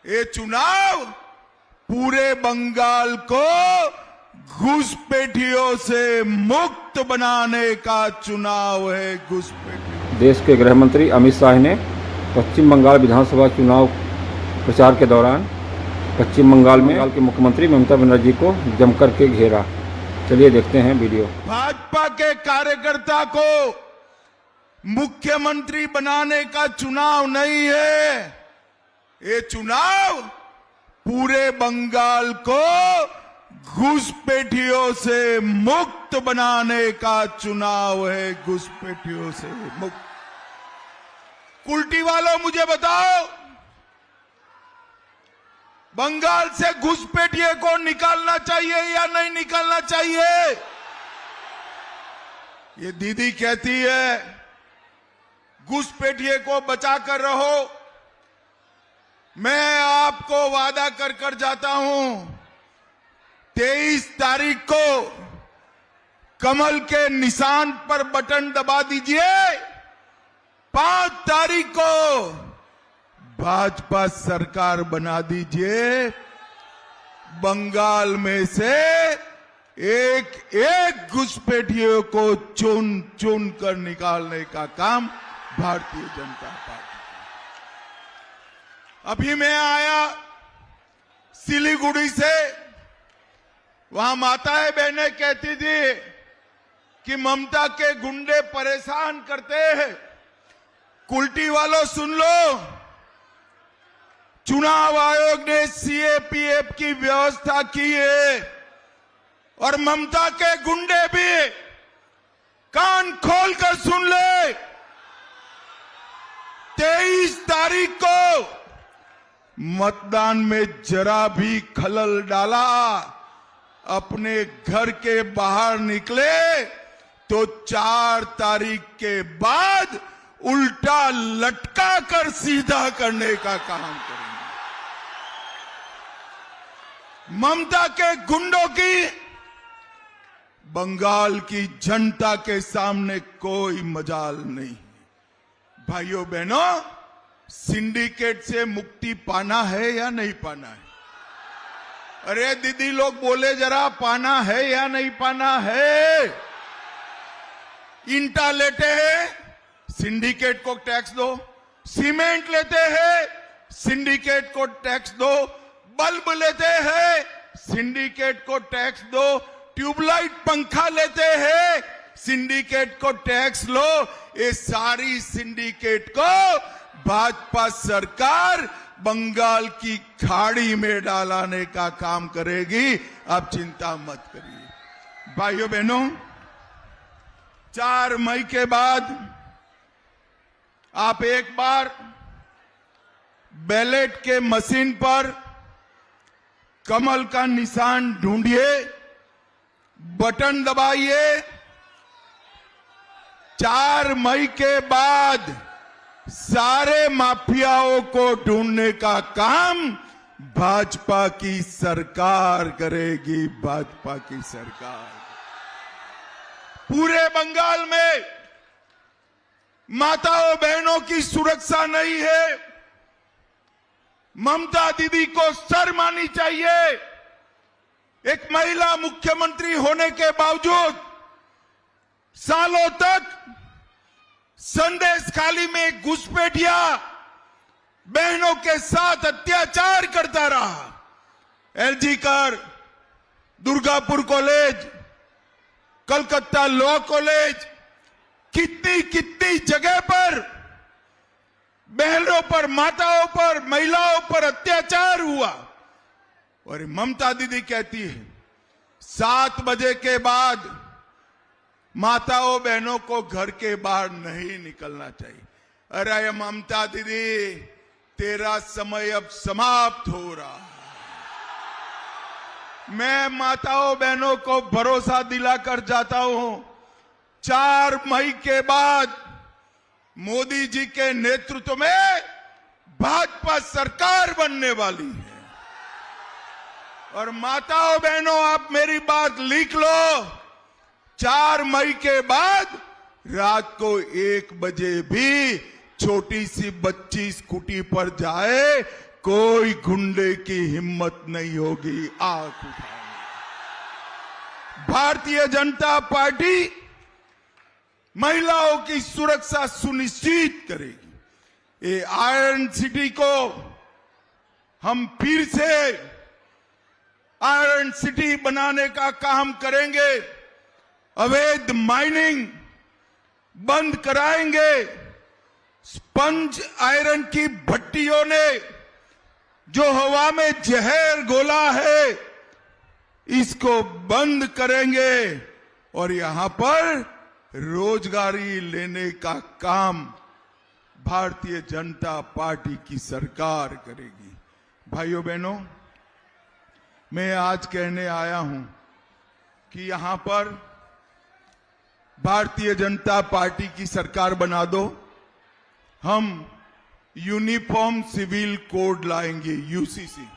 ये चुनाव पूरे बंगाल को घुसपैठियों से मुक्त बनाने का चुनाव है। घुसपैठियों। देश के गृह मंत्री अमित शाह ने पश्चिम बंगाल विधानसभा चुनाव प्रचार के दौरान पश्चिम बंगाल के मुख्यमंत्री ममता बनर्जी को जमकर के घेरा। चलिए देखते हैं वीडियो। भाजपा के कार्यकर्ता को मुख्यमंत्री बनाने का चुनाव नहीं है, ये चुनाव पूरे बंगाल को घुसपैठियों से मुक्त बनाने का चुनाव है। घुसपैठियों से मुक्त। कुल्टी वालों मुझे बताओ, बंगाल से घुसपैठिए को निकालना चाहिए या नहीं निकालना चाहिए? ये दीदी कहती है घुसपैठिए को बचा कर रहो। मैं आपको वादा कर कर जाता हूं, 23 तारीख को कमल के निशान पर बटन दबा दीजिए। 5 तारीख को भाजपा सरकार बना दीजिए। बंगाल में से एक एक घुसपैठियों को चुन चुन कर निकालने का काम भारतीय जनता पार्टी। अभी मैं आया सिलीगुड़ी से, वहां माताएं बहनें कहती थी कि ममता के गुंडे परेशान करते हैं। कुल्टी वालों सुन लो, चुनाव आयोग ने सीएपीएफ की व्यवस्था की है और ममता के गुंडे भी कान खोलकर सुन ले। 23 तारीख को मतदान में जरा भी खलल डाला, अपने घर के बाहर निकले तो 4 तारीख के बाद उल्टा लटका कर सीधा करने का काम करेंगे। ममता के गुंडों की बंगाल की जनता के सामने कोई मजाल नहीं। भाइयों बहनों, सिंडिकेट से मुक्ति पाना है या नहीं पाना है? अरे दीदी लोग बोले जरा, पाना है या नहीं पाना है? ईंटा लेते हैं, सिंडिकेट को टैक्स दो। सीमेंट लेते हैं, सिंडिकेट को टैक्स दो। बल्ब लेते हैं, सिंडिकेट को टैक्स दो। ट्यूबलाइट पंखा लेते हैं, सिंडिकेट को टैक्स लो। ये सारी सिंडिकेट को भाजपा सरकार बंगाल की खाड़ी में डालने का काम करेगी। आप चिंता मत करिए। भाइयों बहनों, 4 मई के बाद आप एक बार बैलेट के मशीन पर कमल का निशान ढूंढिए, बटन दबाइए। 4 मई के बाद सारे माफियाओं को ढूंढने का काम भाजपा की सरकार करेगी। भाजपा की सरकार पूरे बंगाल में माताओं बहनों की सुरक्षा नहीं है। ममता दीदी को शर्म आनी चाहिए। एक महिला मुख्यमंत्री होने के बावजूद सालों तक संदेश खाली में घुसपैठिया बहनों के साथ अत्याचार करता रहा। एलजी कर, Durgapur college, Calcutta law college, कितनी कितनी जगह पर बहनों पर, माताओं पर, महिलाओं पर अत्याचार हुआ। और ममता दीदी कहती है 7 बजे के बाद माताओं बहनों को घर के बाहर नहीं निकलना चाहिए। अरे ममता दीदी, तेरा समय अब समाप्त हो रहा है। मैं माताओं बहनों को भरोसा दिलाकर जाता हूं, 4 मई के बाद मोदी जी के नेतृत्व में भाजपा सरकार बनने वाली है। और माताओं बहनों, आप मेरी बात लिख लो, 4 मई के बाद रात को 1 बजे भी छोटी सी बच्ची स्कूटी पर जाए कोई गुंडे की हिम्मत नहीं होगी आंख उठाने। भारतीय जनता पार्टी महिलाओं की सुरक्षा सुनिश्चित करेगी। ये आयरन सिटी को हम फिर से आयरन सिटी बनाने का काम करेंगे। अवैध माइनिंग बंद कराएंगे। स्पंज आयरन की भट्टियों ने जो हवा में जहर घोला है, इसको बंद करेंगे और यहां पर रोजगारी लेने का काम भारतीय जनता पार्टी की सरकार करेगी। भाइयों बहनों, मैं आज कहने आया हूं कि यहां पर भारतीय जनता पार्टी की सरकार बना दो, हम यूनिफॉर्म सिविल कोड लाएंगे, यूसीसी।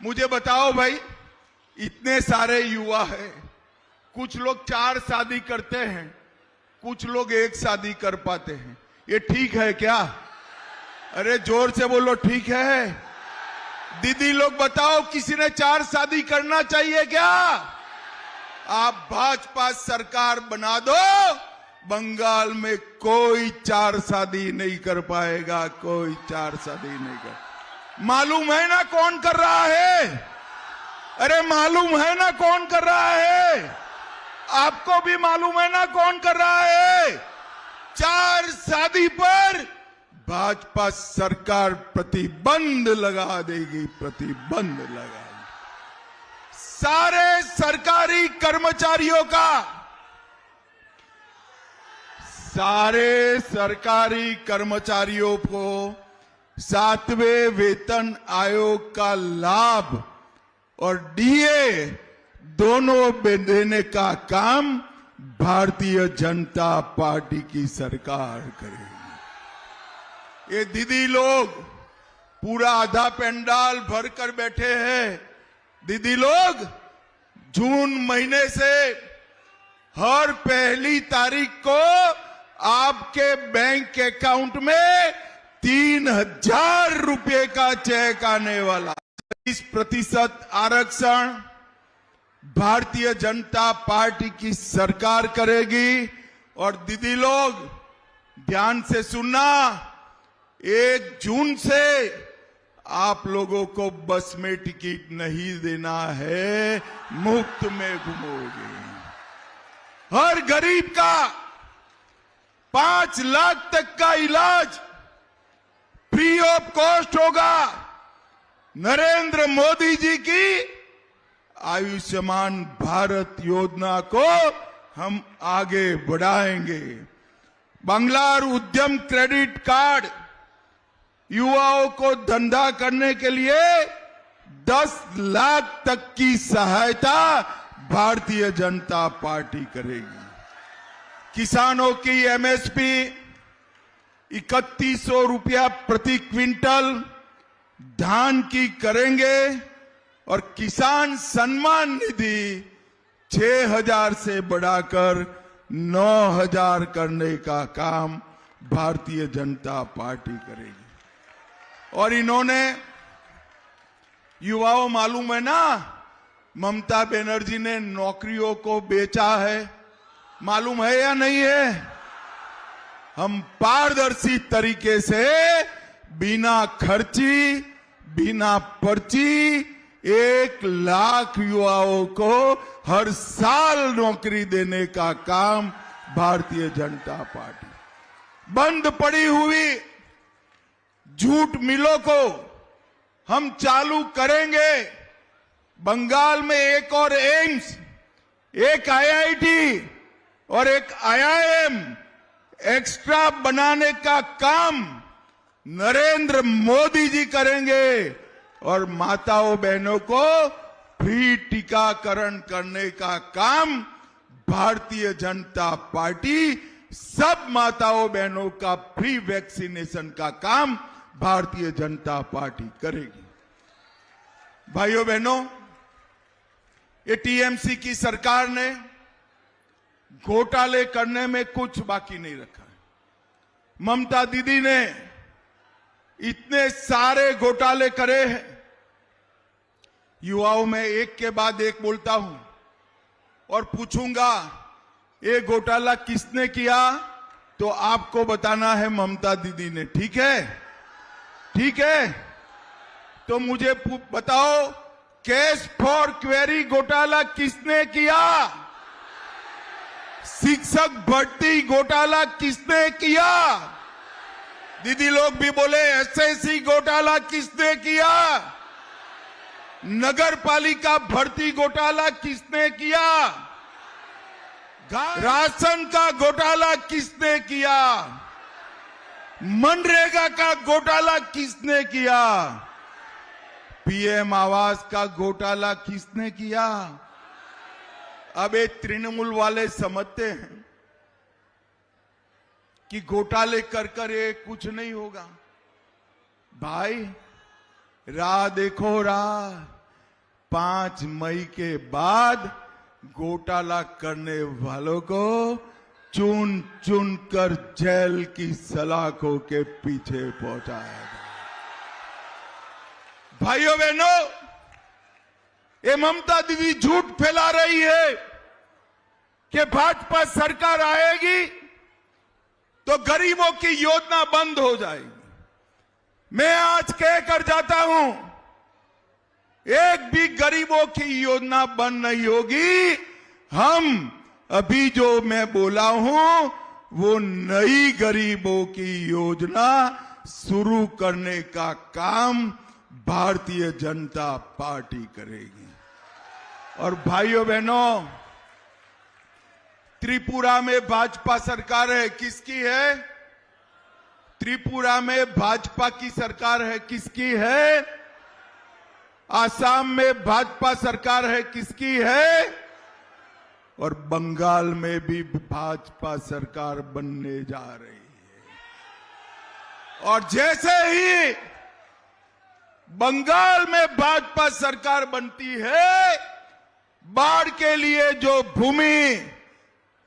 मुझे बताओ भाई, इतने सारे युवा हैं, कुछ लोग 4 शादी करते हैं, कुछ लोग 1 शादी कर पाते हैं। ये ठीक है क्या? अरे जोर से बोलो, ठीक है? दीदी लोग बताओ, किसी ने 4 शादी करना चाहिए क्या? आप भाजपा सरकार बना दो, बंगाल में कोई 4 शादी नहीं कर पाएगा, कोई 4 शादी नहीं कर। मालूम है ना कौन कर रहा है? अरे मालूम है ना कौन कर रहा है? आपको भी मालूम है ना कौन कर रहा है? 4 शादी पर भाजपा सरकार प्रतिबंध लगा देगी, प्रतिबंध लगा देगी। सारे सरकारी कर्मचारियों का, सारे सरकारी कर्मचारियों को 7वें वेतन आयोग का लाभ और डीए दोनों देने का काम भारतीय जनता पार्टी की सरकार करेगी। ये दीदी लोग पूरा आधा पंडाल भरकर बैठे हैं। दीदी लोग जून महीने से हर पहली तारीख को आपके बैंक अकाउंट में 3000 रुपए का चेक आने वाला। 30% आरक्षण भारतीय जनता पार्टी की सरकार करेगी। और दीदी लोग ध्यान से सुनना, 1 जून से आप लोगों को बस में टिकट नहीं देना है, मुफ्त में घूमोगे। हर गरीब का 5 लाख तक का इलाज फ्री ऑफ कॉस्ट होगा। नरेंद्र मोदी जी की आयुष्मान भारत योजना को हम आगे बढ़ाएंगे। बांग्लार उद्यम क्रेडिट कार्ड युवाओं को धंधा करने के लिए 10 लाख तक की सहायता भारतीय जनता पार्टी करेगी। किसानों की एमएसपी 3100 रुपया प्रति क्विंटल धान की करेंगे और किसान सम्मान निधि 6000 से बढ़ाकर 9000 करने का काम भारतीय जनता पार्टी करेगी। और इन्होंने युवाओं, मालूम है ना, ममता बनर्जी ने नौकरियों को बेचा है, मालूम है या नहीं है? हम पारदर्शी तरीके से बिना खर्ची, बिना पर्ची 1 लाख युवाओं को हर साल नौकरी देने का काम भारतीय जनता पार्टी। बंद पड़ी हुई जूट मिलों को हम चालू करेंगे। बंगाल में एक और एम्स, एक आईआईटी और एक आईआईएम एक्स्ट्रा बनाने का काम नरेंद्र मोदी जी करेंगे और माताओं बहनों को फ्री टीकाकरण करने का काम भारतीय जनता पार्टी, सब माताओं बहनों का फ्री वैक्सीनेशन का काम भारतीय जनता पार्टी करेगी। भाइयों बहनों, ये टीएमसी की सरकार ने घोटाले करने में कुछ बाकी नहीं रखा है। ममता दीदी ने इतने सारे घोटाले करे हैं। युवाओं में एक के बाद एक बोलता हूं और पूछूंगा ये घोटाला किसने किया, तो आपको बताना है ममता दीदी ने। ठीक है? ठीक है? तो मुझे बताओ, कैश फॉर क्वेरी घोटाला किसने किया? शिक्षक भर्ती घोटाला किसने किया? दीदी लोग भी बोले एसएससी घोटाला किसने किया? नगर पालिका भर्ती घोटाला किसने किया? राशन का घोटाला किसने किया? मनरेगा का घोटाला किसने किया? पीएम आवास का घोटाला किसने किया? अब ये तृणमूल वाले समझते हैं कि घोटाले कर कर ये कुछ नहीं होगा। भाई राह देखो, राह 5 मई के बाद घोटाला करने वालों को चुन चुन कर जेल की सलाखों के पीछे पहुंचाया। भाइयों बहनों, ये ममता दीदी झूठ फैला रही है कि भाजपा सरकार आएगी तो गरीबों की योजना बंद हो जाएगी। मैं आज कहकर जाता हूं, एक भी गरीबों की योजना बंद नहीं होगी। हम अभी जो मैं बोला हूं वो नई गरीबों की योजना शुरू करने का काम भारतीय जनता पार्टी करेगी। और भाइयों बहनों, त्रिपुरा में भाजपा सरकार है, किसकी है? त्रिपुरा में भाजपा की सरकार है, किसकी है? आसाम में भाजपा सरकार है, किसकी है? और बंगाल में भी भाजपा सरकार बनने जा रही है। और जैसे ही बंगाल में भाजपा सरकार बनती है, बाढ़ के लिए जो भूमि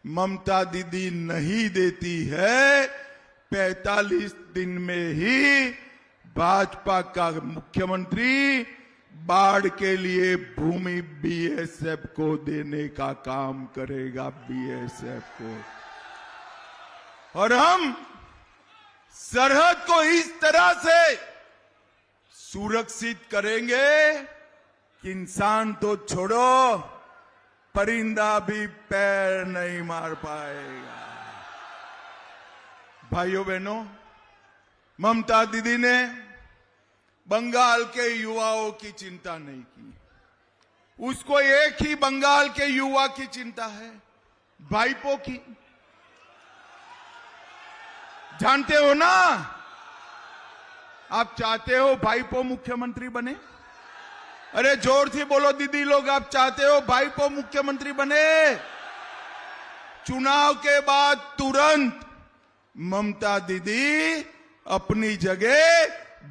ममता दीदी नहीं देती है, 45 दिन में ही भाजपा का मुख्यमंत्री बाढ़ के लिए भूमि बीएसएफ को देने का काम करेगा, बीएसएफ को। और हम सरहद को इस तरह से सुरक्षित करेंगे कि इंसान तो छोड़ो, परिंदा भी पैर नहीं मार पाएगा। भाइयों बहनों, ममता दीदी ने बंगाल के युवाओं की चिंता नहीं की। उसको एक ही बंगाल के युवा की चिंता है, भाईपो की। जानते हो ना, आप चाहते हो भाईपो मुख्यमंत्री बने? अरे जोर से बोलो दीदी लोग, आप चाहते हो भाईपो मुख्यमंत्री बने? चुनाव के बाद तुरंत ममता दीदी अपनी जगह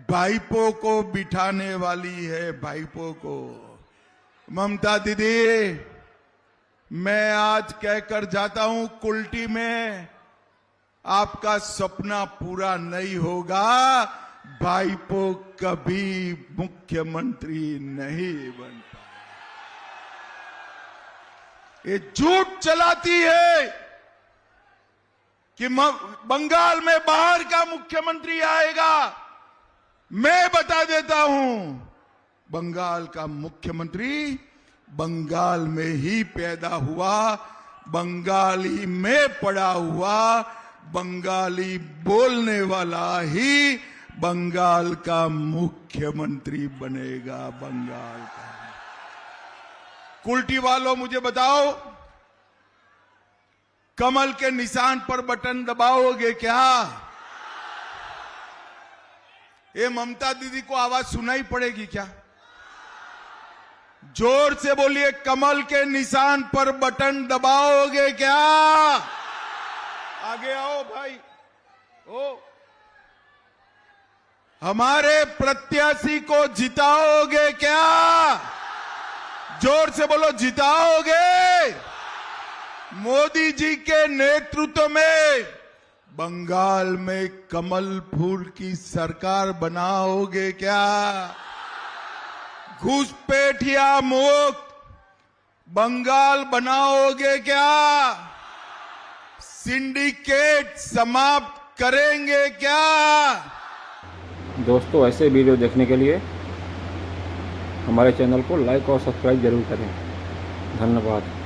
भाईपो को बिठाने वाली है, भाईपो को। ममता दीदी, मैं आज कहकर जाता हूं, कुल्टी में आपका सपना पूरा नहीं होगा। भाईपो कभी मुख्यमंत्री नहीं बन पाए। ये झूठ चलाती है कि बंगाल में बाहर का मुख्यमंत्री आएगा। मैं बता देता हूं, बंगाल का मुख्यमंत्री बंगाल में ही पैदा हुआ, बंगाली में पड़ा हुआ, बंगाली बोलने वाला ही बंगाल का मुख्यमंत्री बनेगा। बंगाल का। कुल्टी वालों, मुझे बताओ, कमल के निशान पर बटन दबाओगे क्या? ये ममता दीदी को आवाज सुनाई पड़ेगी क्या? जोर से बोलिए, कमल के निशान पर बटन दबाओगे क्या? आगे आओ भाई। ओ, हमारे प्रत्याशी को जिताओगे क्या? जोर से बोलो, जिताओगे? मोदी जी के नेतृत्व में बंगाल में कमल फूल की सरकार बनाओगे क्या? घुसपैठिया मुक्त बंगाल बनाओगे क्या? सिंडिकेट समाप्त करेंगे क्या? दोस्तों, ऐसे वीडियो देखने के लिए हमारे चैनल को लाइक और सब्सक्राइब जरूर करें। धन्यवाद।